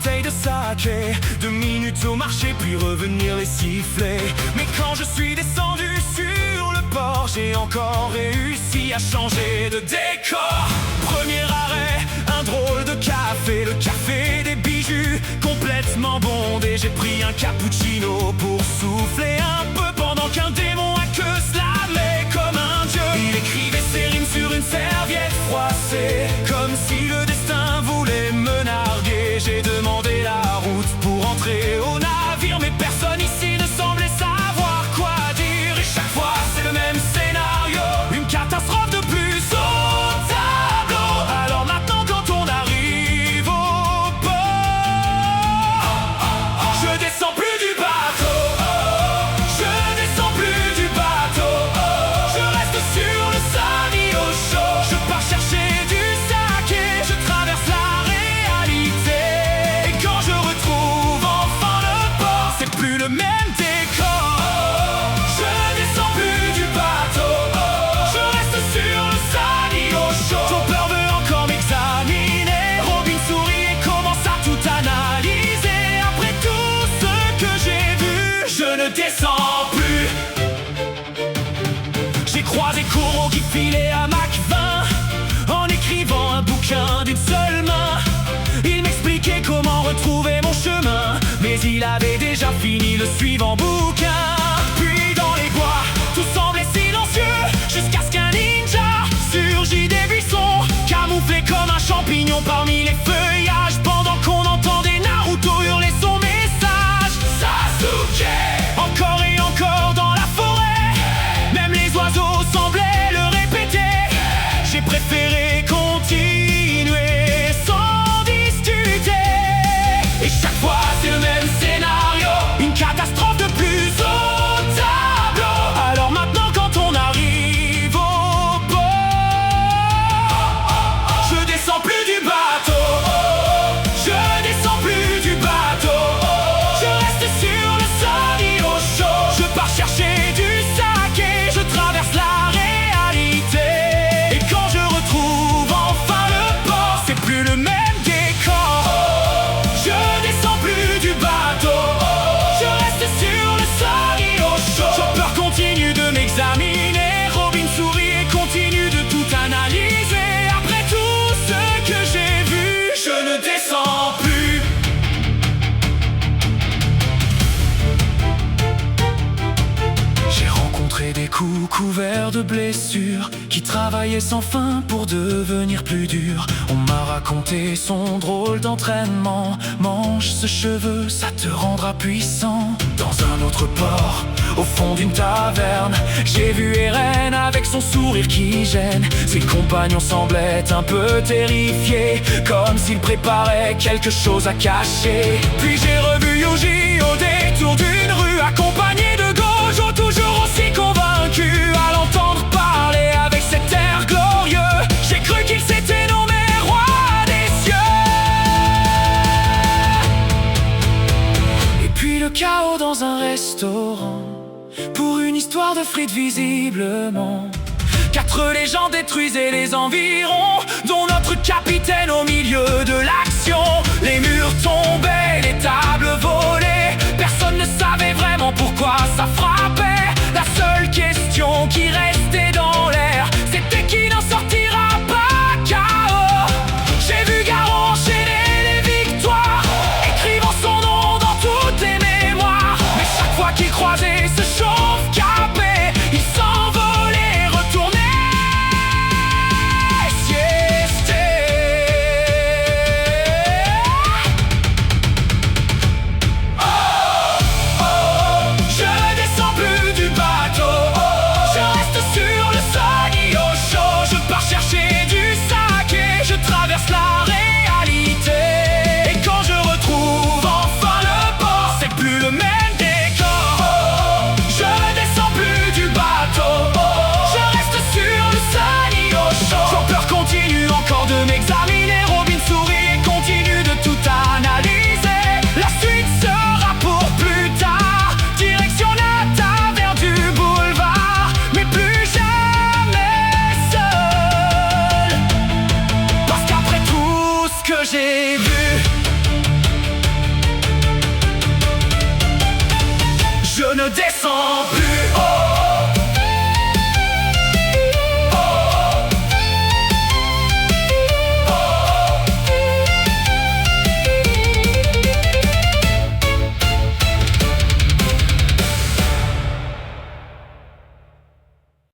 bouteilles de saké, 2 minutes au marché puis revenir les siffler. Mais quand je suis descendu sur le port, j'ai encore réussi à changer de décor. Premier arrêt, un drôle de café, le café des bijoux, complètement bondé. J'ai pris un cappuccino pour souffler un peu pendant qu'un démon à queue slamait comme un dieu. Il écrivait ses rimes sur une serviette froissée, comme si le destin voulait me narguer. J'ai demandé la route pour entrer au navire, mais personne ici ne semblait savoir quoi dire. Et chaque fois c'est le même scénario, une catastrophe de plus au tableau. Alors maintenant quand on arrive au port, je descends plus du bateau, je descends plus du bateau, je reste sur le Sunny au chaud. Je pars chercher du saké, je traverse la réalité, et quand je retrouve enfin le port, c'est plus le même décor. Je descends plus du bateau, je reste sur le Sunny au chaud. Ton peur veut encore m'examiner, Robin sourit et commence à tout analyser. Après tout ce que j'ai vu, je ne descends plus. J'ai croisé Kuro qui filait à Mach 20 en écrivant un bouquin d'une seule main. Il m'expliquait comment retrouver mon chemin, mais il avait déjà fini le suivant bouquin. Puis dans les bois, tout semblait silencieux, jusqu'à ce qu'un ninja surgit des buissons, camouflé comme un champignon parmi les feuillages, pendant qu'on entendait Naruto hurler son message. Sasuke! Encore et encore dans la forêt, même les oiseaux semblaient le répéter. J'ai préféré continuer sans discuter. Et chaque fois c'est le même scénario, une catastrophe de plus au tableau. Alors maintenant quand on arrive au port, je descends plus du bateau, je descends plus du bateau, je reste sur le Sunny au chaud. Je pars chercher du saké, je traverse la réalité, et quand je retrouve enfin le port, c'est plus le même décor. Je descends plus du bateau, je reste sur le Sunny au chaud. Chopper continue de m'examiner, Robin sourit et continue de tout analyser. Après tout ce que j'ai vu, je ne descends plus. J'ai rencontré des coups couverts de blessures qui travaillaient sans fin pour devenir plus durs. On m'a raconté son drôle d'entraînement. Mange ce cheveu, ça te rendra puissant. Dans un autre port, au fond d'une taverne, j'ai vu Eren avec son sourire qui gêne. Ses compagnons semblaient un peu terrifiés, comme s'ils préparaient quelque chose à cacher. Puis j'ai revu Yuji au détour d'une rue, accompagné de Gojo, toujours aussi convaincu à l'entendre parler avec cet air glorieux. J'ai cru qu'il s'était nommé roi des cieux. Et puis le chaos dans un restaurant, pour une histoire de frites visiblement. 4 légendes détruisaient les environs, dont notre capitaine au milieu de l'action. Les murs tombaient, les tables volaient, personne ne savait vraiment pourquoi ça frappait. La seule question qui restait dans l'air, c'était qui n'en sortira pas KO. J'ai vu Garou enchaîner les victoires, écrivant son nom dans toutes les mémoires. Mais chaque fois qu'il croisait ce chauve capé, il s'envolait, retournait siester. Oh, oh, je ne descends plus du bateau, je reste sur sans but.